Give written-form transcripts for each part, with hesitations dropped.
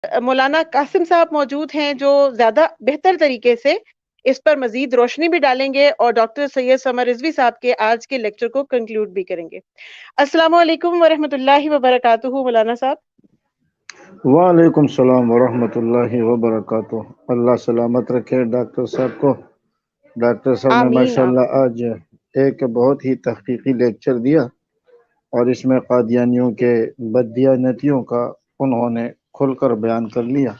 مولانا قاسم صاحب موجود ہیں جو زیادہ بہتر طریقے سے اس پر مزید روشنی بھی ڈالیں گے اور ڈاکٹر سید سمر رضوی صاحب کے آج کے لیکچر کو کنکلوڈ بھی کریں گے۔ السلام علیکم ورحمۃ اللہ وبرکاتہ مولانا صاحب۔ وعلیکم السلام ورحمۃ اللہ وبرکاتہ۔ اللہ سلامت رکھے ڈاکٹر صاحب کو۔ ڈاکٹر صاحب نے آمین ماشاءاللہ آج ایک بہت ہی تحقیقی لیکچر دیا اور اس میں قادیانیوں کے بددیانتیوں کا انہوں نے کھل کر بیان کر لیا۔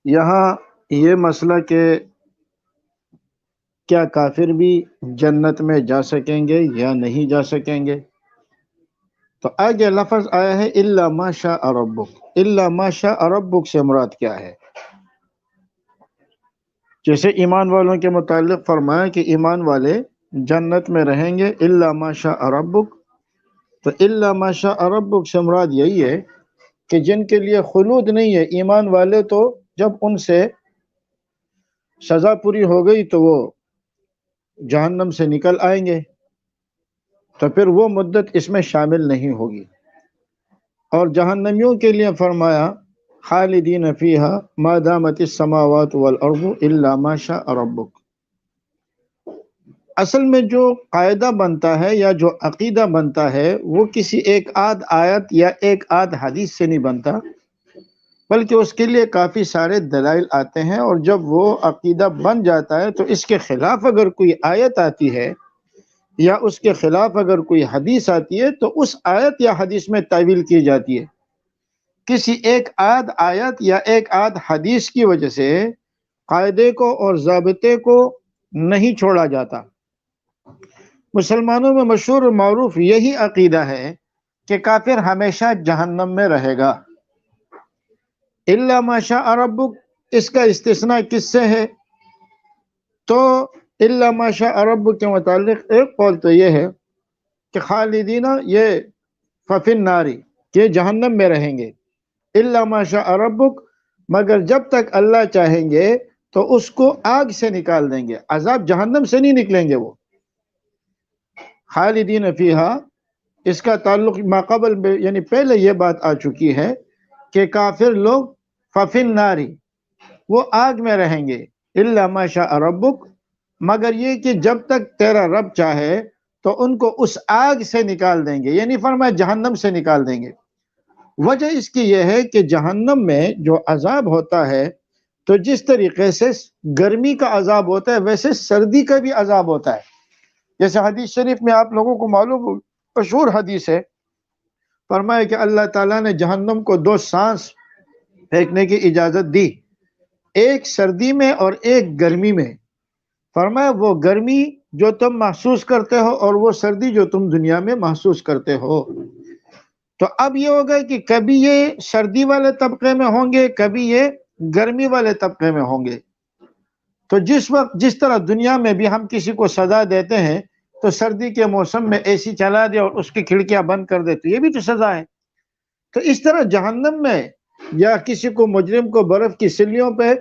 یہاں یہ مسئلہ کہ کیا کافر بھی جنت میں جا سکیں گے یا نہیں جا سکیں گے، تو آگے لفظ آیا ہے الا ما شاء ربک۔ الا ما شاء ربک سے مراد کیا ہے؟ جیسے ایمان والوں کے متعلق فرمایا کہ ایمان والے جنت میں رہیں گے الا ما شاء ربک، تو الا ما شاء ربک سے مراد یہی ہے کہ جن کے لیے خلود نہیں ہے، ایمان والے تو جب ان سے سزا پوری ہو گئی تو وہ جہنم سے نکل آئیں گے، تو پھر وہ مدت اس میں شامل نہیں ہوگی۔ اور جہنمیوں کے لیے فرمایا خالدین فیہا ما دامت السماوات والارض الا ما شاء ربک۔ اصل میں جو قاعدہ بنتا ہے یا جو عقیدہ بنتا ہے وہ کسی ایک آدھ آیت یا ایک آدھ حدیث سے نہیں بنتا، بلکہ اس کے لیے کافی سارے دلائل آتے ہیں، اور جب وہ عقیدہ بن جاتا ہے تو اس کے خلاف اگر کوئی آیت آتی ہے یا اس کے خلاف اگر کوئی حدیث آتی ہے تو اس آیت یا حدیث میں تعویل کی جاتی ہے۔ کسی ایک آدھ آیت یا ایک آدھ حدیث کی وجہ سے قاعدے کو اور ضابطے کو نہیں چھوڑا جاتا۔ مسلمانوں میں مشہور و معروف یہی عقیدہ ہے کہ کافر ہمیشہ جہنم میں رہے گا۔ الا ما شاء ربک، اس کا استثناء کس سے ہے؟ تو الا ما شاء ربک کے متعلق ایک قول تو یہ ہے کہ خالدین یہ ففی النار، کہ جہنم میں رہیں گے، الا ما شاء ربک، مگر جب تک اللہ چاہیں گے تو اس کو آگ سے نکال دیں گے، عذاب جہنم سے نہیں نکلیں گے وہ۔ خالدین فیہا، اس کا تعلق ماقبل میں یعنی پہلے یہ بات آ چکی ہے کہ کافر لوگ ففی النار، وہ آگ میں رہیں گے، الا ما شاء ربک، مگر یہ کہ جب تک تیرا رب چاہے تو ان کو اس آگ سے نکال دیں گے، یعنی فرمایا جہنم سے نکال دیں گے۔ وجہ اس کی یہ ہے کہ جہنم میں جو عذاب ہوتا ہے تو جس طریقے سے گرمی کا عذاب ہوتا ہے ویسے سردی کا بھی عذاب ہوتا ہے۔ جیسے حدیث شریف میں آپ لوگوں کو معلوم مشہور حدیث ہے، فرمایا کہ اللہ تعالیٰ نے جہنم کو دو سانس پھینکنے کی اجازت دی، ایک سردی میں اور ایک گرمی میں۔ فرمایا وہ گرمی جو تم محسوس کرتے ہو اور وہ سردی جو تم دنیا میں محسوس کرتے ہو۔ تو اب یہ ہوگا کہ کبھی یہ سردی والے طبقے میں ہوں گے، کبھی یہ گرمی والے طبقے میں ہوں گے۔ تو جس وقت جس طرح دنیا میں بھی ہم کسی کو سزا دیتے ہیں تو سردی کے موسم میں اے سی چلا دے اور اس کی کھڑکیاں بند کر دے تو یہ بھی تو سزا ہے۔ تو اس طرح جہنم میں یا کسی کو مجرم کو برف کی سلیوں پہ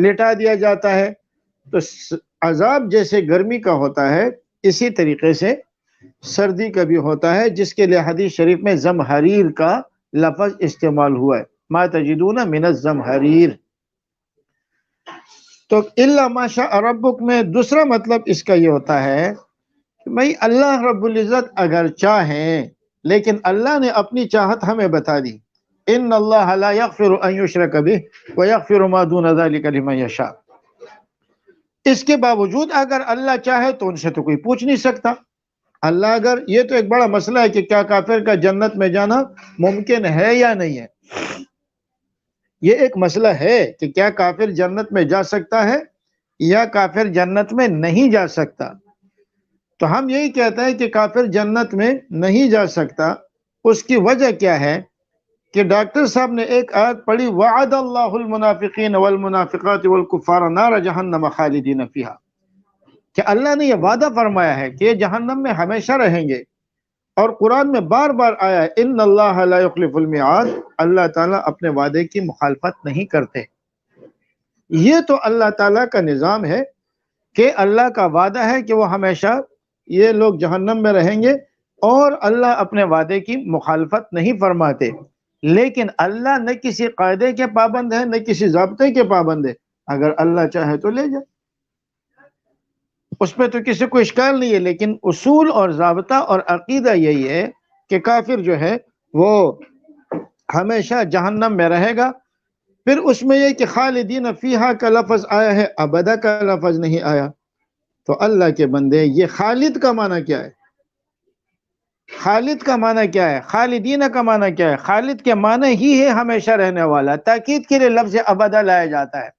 لٹا دیا جاتا ہے، تو عذاب جیسے گرمی کا ہوتا ہے اسی طریقے سے سردی کا بھی ہوتا ہے، جس کے لیے حدیث شریف میں زمہریر کا لفظ استعمال ہوا ہے، ما تجدون من الزمہریر۔ تو الا ما شاء ربک میں دوسرا مطلب اس کا یہ ہوتا ہے کہ بھئی اللہ رب العزت اگر چاہیں، لیکن اللہ نے اپنی چاہت ہمیں بتا دی، ان اللہ لا یغفر ان یشرک بہ ویغفر ما دون ذلک لمن یشاء۔ اس کے باوجود اگر اللہ چاہے تو ان سے تو کوئی پوچھ نہیں سکتا۔ اللہ اگر، یہ تو ایک بڑا مسئلہ ہے کہ کیا کافر کا جنت میں جانا ممکن ہے یا نہیں ہے، یہ ایک مسئلہ ہے کہ کیا کافر جنت میں جا سکتا ہے یا کافر جنت میں نہیں جا سکتا۔ تو ہم یہی کہتے ہیں کہ کافر جنت میں نہیں جا سکتا۔ اس کی وجہ کیا ہے کہ ڈاکٹر صاحب نے ایک آیت پڑھی، وعد اللہ المنافقین والمنافقات والکفار نار جہنم خالدین فیہا، کہ اللہ نے یہ وعدہ فرمایا ہے کہ یہ جہنم میں ہمیشہ رہیں گے، اور قرآن میں بار بار آیا ہے ان اللہ لا یخلف المیعاد، اللہ تعالیٰ اپنے وعدے کی مخالفت نہیں کرتے۔ یہ تو اللہ تعالیٰ کا نظام ہے کہ اللہ کا وعدہ ہے کہ وہ ہمیشہ یہ لوگ جہنم میں رہیں گے، اور اللہ اپنے وعدے کی مخالفت نہیں فرماتے۔ لیکن اللہ نہ کسی قاعدے کے پابند ہے نہ کسی ضابطے کے پابند ہے، اگر اللہ چاہے تو لے جائے، اس پہ تو کسی کو اشکال نہیں ہے۔ لیکن اصول اور ضابطہ اور عقیدہ یہی ہے کہ کافر جو ہے وہ ہمیشہ جہنم میں رہے گا۔ پھر اس میں یہ کہ خالدین فیہا کا لفظ آیا ہے، ابدا کا لفظ نہیں آیا، تو اللہ کے بندے یہ خالد کا معنی کیا ہے؟ خالد کا معنی کیا ہے؟ خالدین کا معنی کیا ہے؟ خالد کے معنی ہی ہے ہمیشہ رہنے والا، تاکید کے لیے لفظ ابدا لایا جاتا ہے۔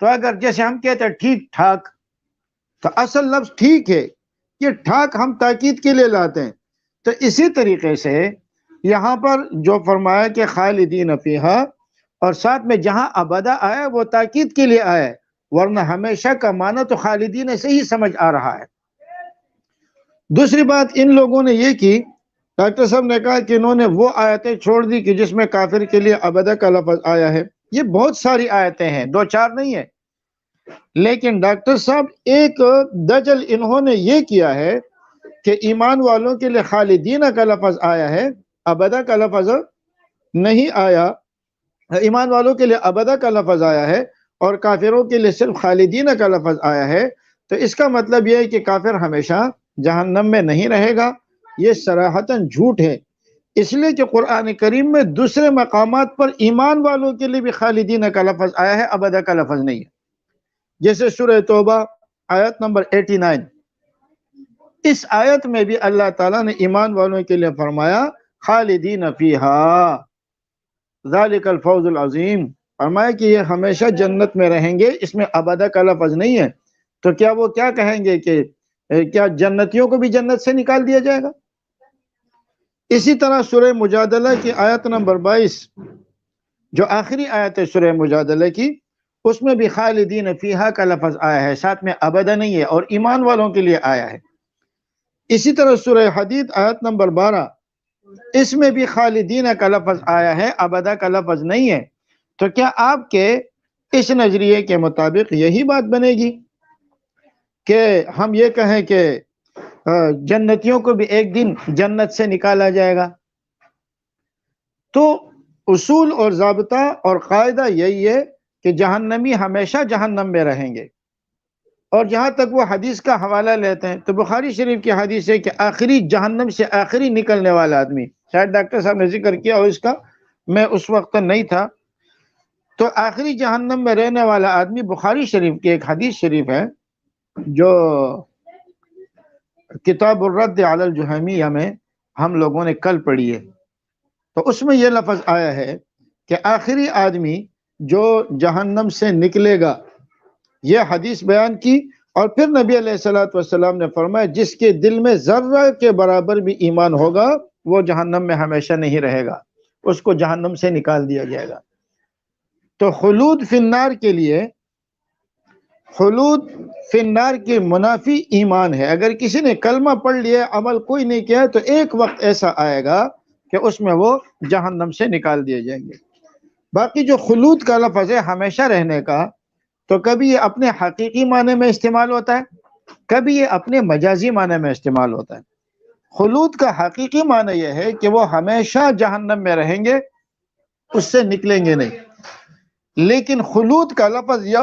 تو اگر جیسے ہم کہتے ہیں ٹھیک ٹھاک، تو اصل لفظ ٹھیک ہے، یہ ٹھاک ہم تاکید کے لیے لاتے ہیں۔ تو اسی طریقے سے یہاں پر جو فرمایا کہ خالدین فیہا، اور ساتھ میں جہاں ابدا آیا وہ تاکید کے لیے آیا ہے، ورنہ ہمیشہ کا معنی تو خالدین سے ہی سمجھ آ رہا ہے۔ دوسری بات ان لوگوں نے یہ کی، ڈاکٹر صاحب نے کہا کہ انہوں نے وہ آیتیں چھوڑ دی کہ جس میں کافر کے لیے ابدا کا لفظ آیا ہے۔ یہ بہت ساری آیتیں ہیں، دو چار نہیں ہے، لیکن ڈاکٹر صاحب ایک دجل انہوں نے یہ کیا ہے کہ ایمان والوں کے لیے خالدین کا لفظ آیا ہے، ابدا کا لفظ نہیں آیا۔ ایمان والوں کے لیے ابدا کا لفظ آیا ہے اور کافروں کے لیے صرف خالدین کا لفظ آیا ہے، تو اس کا مطلب یہ ہے کہ کافر ہمیشہ جہنم میں نہیں رہے گا۔ یہ صراحتاً جھوٹ ہے، اس لیے کہ قرآن کریم میں دوسرے مقامات پر ایمان والوں کے لیے بھی خالدین کا لفظ آیا ہے، ابدا کا لفظ نہیں ہے۔ جیسے سورہ توبہ آیت نمبر 89، اس آیت میں بھی اللہ تعالیٰ نے ایمان والوں کے لیے فرمایا خالدین فیہا ذالک الفوز العظیم، فرمایا کہ یہ ہمیشہ جنت میں رہیں گے، اس میں ابدا کا لفظ نہیں ہے۔ تو کیا وہ کیا کہیں گے کہ کیا جنتیوں کو بھی جنت سے نکال دیا جائے گا؟ اسی طرح سورہ مجادلہ کی آیت نمبر 22، جو آخری آیت ہے سورہ مجادلہ کی، اس میں بھی خالدین فیہا کا لفظ آیا ہے، ساتھ میں ابدا نہیں ہے، اور ایمان والوں کے لیے آیا ہے۔ اسی طرح سورہ حدید آیت نمبر 12، اس میں بھی خالدین کا لفظ آیا ہے، ابدا کا لفظ نہیں ہے۔ تو کیا آپ کے اس نظریے کے مطابق یہی بات بنے گی کہ ہم یہ کہیں کہ جنتیوں کو بھی ایک دن جنت سے نکالا جائے گا؟ تو اصول اور ضابطہ اور قاعدہ یہی ہے کہ جہنمی ہمیشہ جہنم میں رہیں گے۔ اور جہاں تک وہ حدیث کا حوالہ لیتے ہیں تو بخاری شریف کی حدیث ہے کہ آخری جہنم سے آخری نکلنے والا آدمی، شاید ڈاکٹر صاحب نے ذکر کیا اور اس کا میں اس وقت نہیں تھا، تو آخری جہنم میں رہنے والا آدمی بخاری شریف کی ایک حدیث شریف ہے جو کتاب الرد علی الجہمیہ میں ہم لوگوں نے کل پڑھی ہے، تو اس میں یہ لفظ آیا ہے کہ آخری آدمی جو جہنم سے نکلے گا، یہ حدیث بیان کی، اور پھر نبی علیہ السلام نے فرمایا جس کے دل میں ذرہ کے برابر بھی ایمان ہوگا وہ جہنم میں ہمیشہ نہیں رہے گا، اس کو جہنم سے نکال دیا جائے گا۔ تو خلود فی النار کے لیے، خلود فی النار کے منافی ایمان ہے۔ اگر کسی نے کلمہ پڑھ لیا عمل کوئی نہیں کیا تو ایک وقت ایسا آئے گا کہ اس میں وہ جہنم سے نکال دیے جائیں گے۔ باقی جو خلود کا لفظ ہے ہمیشہ رہنے کا، تو کبھی یہ اپنے حقیقی معنی میں استعمال ہوتا ہے، کبھی یہ اپنے مجازی معنی میں استعمال ہوتا ہے۔ خلود کا حقیقی معنی یہ ہے کہ وہ ہمیشہ جہنم میں رہیں گے، اس سے نکلیں گے نہیں۔ لیکن خلود کا لفظ یا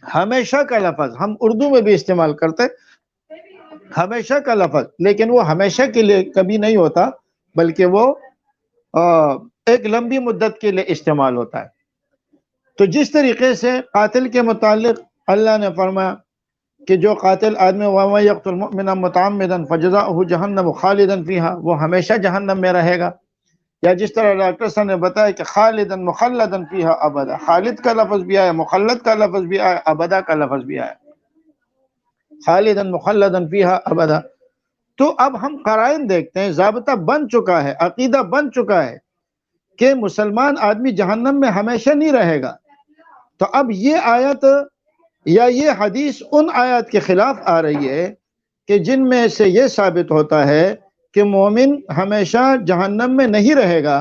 ہمیشہ کا لفظ ہم اردو میں بھی استعمال کرتے، ہمیشہ کا لفظ، لیکن وہ ہمیشہ کے لیے کبھی نہیں ہوتا، بلکہ وہ ایک لمبی مدت کے لیے استعمال ہوتا ہے۔ تو جس طریقے سے قاتل کے متعلق اللہ نے فرمایا کہ جو قاتل آدمی وَمَن يَقْتُلْ مُؤْمِنًا مُتَعَمِّدًا فَجَزَاؤُهُ جَهَنَّمُ خَالِدًا فِيهَا، وہ ہمیشہ جہنم میں رہے گا۔ یا جس طرح ڈاکٹر صاحب نے بتایا کہ خالداً مخلداً فیہا ابدا، خالد کا لفظ بھی آیا، مخلد کا لفظ بھی آیا، ابدا کا لفظ بھی آیا، خالداً مخلداً فیہا ابدا۔ تو اب ہم قرائن دیکھتے ہیں، ضابطہ بن چکا ہے، عقیدہ بن چکا ہے کہ مسلمان آدمی جہنم میں ہمیشہ نہیں رہے گا۔ تو اب یہ آیت یا یہ حدیث ان آیات کے خلاف آ رہی ہے کہ جن میں سے یہ ثابت ہوتا ہے کہ مومن ہمیشہ جہنم میں نہیں رہے گا۔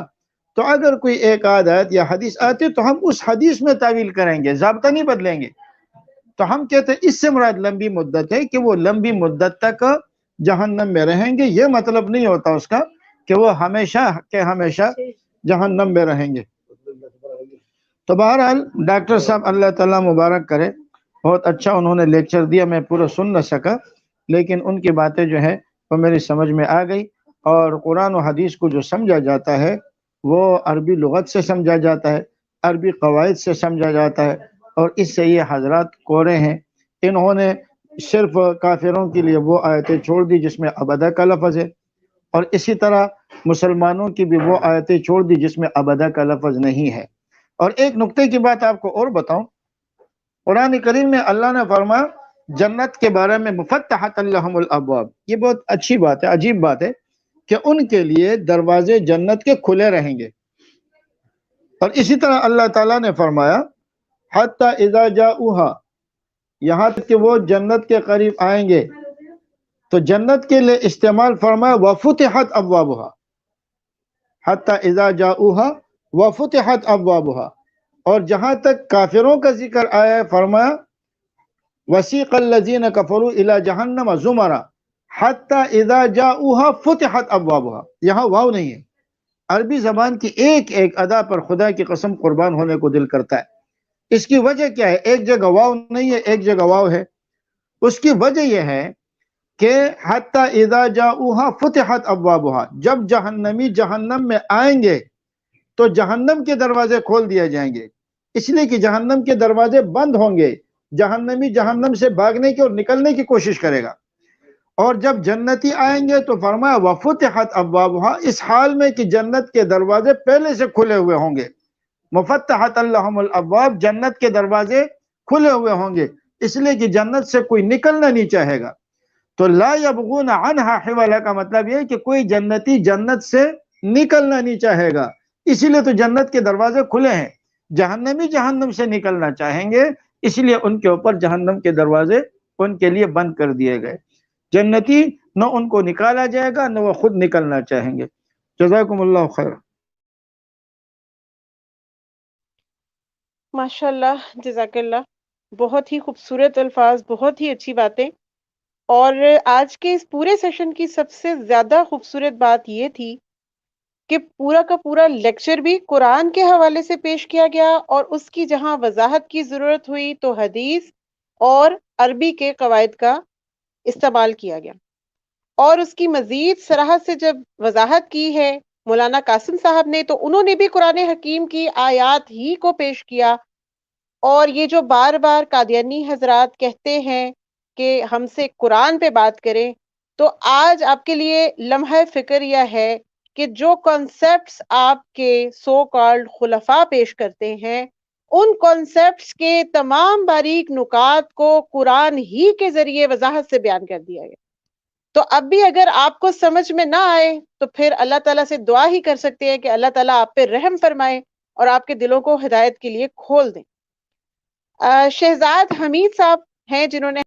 تو اگر کوئی ایک آیت یا حدیث آتی تو ہم اس حدیث میں تعویل کریں گے، ضابطہ نہیں بدلیں گے۔ تو ہم کہتے ہیں اس سے مراد لمبی مدت ہے کہ وہ لمبی مدت تک جہنم میں رہیں گے، یہ مطلب نہیں ہوتا اس کا کہ وہ ہمیشہ کے ہمیشہ جہنم میں رہیں گے۔ تو بہرحال ڈاکٹر صاحب اللہ تعالیٰ مبارک کرے، بہت اچھا انہوں نے لیکچر دیا، میں پورا سن نہ سکا، لیکن ان کی باتیں جو ہے وہ میری سمجھ میں آ گئی، اور قرآن و حدیث کو جو سمجھا جاتا ہے وہ عربی لغت سے سمجھا جاتا ہے، عربی قواعد سے سمجھا جاتا ہے، اور اس سے یہ حضرات کورے ہیں۔ انہوں نے صرف کافروں کے لیے وہ آیتیں چھوڑ دی جس میں ابدا کا لفظ ہے، اور اسی طرح مسلمانوں کی بھی وہ آیتیں چھوڑ دی جس میں ابدا کا لفظ نہیں ہے۔ اور ایک نقطے کی بات آپ کو اور بتاؤں، قرآن کریم میں اللہ نے فرمایا جنت کے بارے میں مفتحۃ لہم الابواب، یہ بہت اچھی بات ہے، عجیب بات ہے کہ ان کے لیے دروازے جنت کے کھلے رہیں گے۔ اور اسی طرح اللہ تعالیٰ نے فرمایا حتی اذا جاؤہا، یہاں تک کہ وہ جنت کے قریب آئیں گے، تو جنت کے لیے استعمال فرمایا وفتحت ابوابہا، حتی اذا جاؤہا وفتحت ابوابہا۔ اور جہاں تک کافروں کا ذکر آیا ہے فرمایا وسیق الذین کفروا الی جہنم زمرا حتی اذا جاؤہا فتحت ابوابہا، یہاں واو نہیں ہے۔ عربی زبان کی ایک ایک ادا پر خدا کی قسم قربان ہونے کو دل کرتا ہے۔ اس کی وجہ کیا ہے؟ ایک جگہ واو نہیں ہے، ایک جگہ واو ہے۔ اس کی وجہ یہ ہے کہ حتی اذا جاؤہا فتحت ابوابہا، جب جہنمی جہنم میں آئیں گے تو جہنم کے دروازے کھول دیے جائیں گے، اس لیے کہ جہنم کے دروازے بند ہوں گے، جہنمی جہنم سے بھاگنے کی اور نکلنے کی کوشش کرے گا۔ اور جب جنتی آئیں گے تو فرمایا وفتحت ابوابہا، اس حال میں کہ جنت کے دروازے پہلے سے کھلے ہوئے ہوں گے۔ مفتحۃ لہم الابواب، جنت کے دروازے کھلے ہوئے ہوں گے، اس لیے کہ جنت سے کوئی نکلنا نہیں چاہے گا۔ تو لا یبغون عنہا حولا کا مطلب یہ ہے کہ کوئی جنتی جنت سے نکلنا نہیں چاہے گا، اسی لیے تو جنت کے دروازے کھلے ہیں۔ جہنمی جہنم سے نکلنا چاہیں گے، اس لیے ان کے اوپر جہنم کے دروازے ان کے لیے بند کر دیے گئے۔ جنتی نہ ان کو نکالا جائے گا نہ وہ خود نکلنا چاہیں گے۔ جزاکم اللہ خیر۔ ماشاءاللہ، جزاک اللہ، بہت ہی خوبصورت الفاظ، بہت ہی اچھی باتیں۔ اور آج کے اس پورے سیشن کی سب سے زیادہ خوبصورت بات یہ تھی کہ پورا کا پورا لیکچر بھی قرآن کے حوالے سے پیش کیا گیا، اور اس کی جہاں وضاحت کی ضرورت ہوئی تو حدیث اور عربی کے قواعد کا استعمال کیا گیا، اور اس کی مزید صراحت سے جب وضاحت کی ہے مولانا قاسم صاحب نے، تو انہوں نے بھی قرآن حکیم کی آیات ہی کو پیش کیا۔ اور یہ جو بار بار قادیانی حضرات کہتے ہیں کہ ہم سے قرآن پہ بات کریں، تو آج آپ کے لیے لمحہ فکر یہ ہے کہ جو کانسیپٹس آپ کے سو کالڈ خلفاء پیش کرتے ہیں، ان کانسیپٹس کے تمام باریک نکات کو قرآن ہی کے ذریعے وضاحت سے بیان کر دیا گیا۔ تو اب بھی اگر آپ کو سمجھ میں نہ آئے تو پھر اللہ تعالیٰ سے دعا ہی کر سکتے ہیں کہ اللہ تعالیٰ آپ پہ رحم فرمائے اور آپ کے دلوں کو ہدایت کے لیے کھول دیں۔ شہزاد حمید صاحب ہیں جنہوں نے